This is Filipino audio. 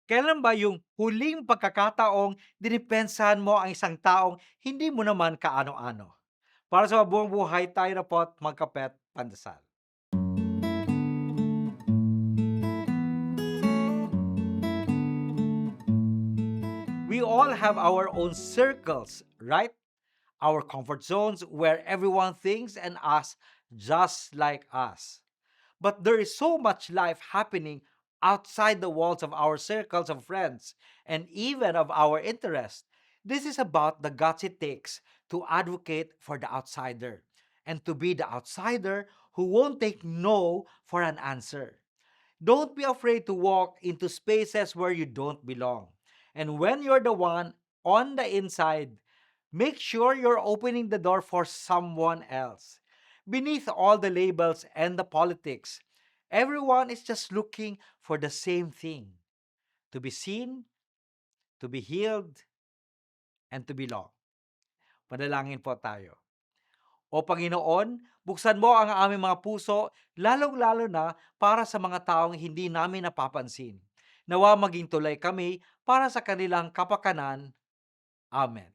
Kailan ba yung huling pagkakataong dinipensahan mo ang isang taong hindi mo naman kaano-ano? Para sa mabuong buhay tayo na po't magkape't pandasal. We all have our own circles, right? Our comfort zones where everyone thinks and acts just like us. But there is so much life happening outside the walls of our circles of friends and even of our interests. This is about the guts it takes to advocate for the outsider and to be the outsider who won't take no for an answer. Don't be afraid to walk into spaces where you don't belong. And when you're the one on the inside, make sure you're opening the door for someone else. Beneath all the labels and the politics, everyone is just looking for the same thing: to be seen, to be healed, and to belong. Panalangin po tayo. O Panginoon, buksan mo ang aming mga puso, lalong-lalo na para sa mga taong hindi namin napapansin. Nawa maging tulay kami para sa kanilang kapakanan. Amen.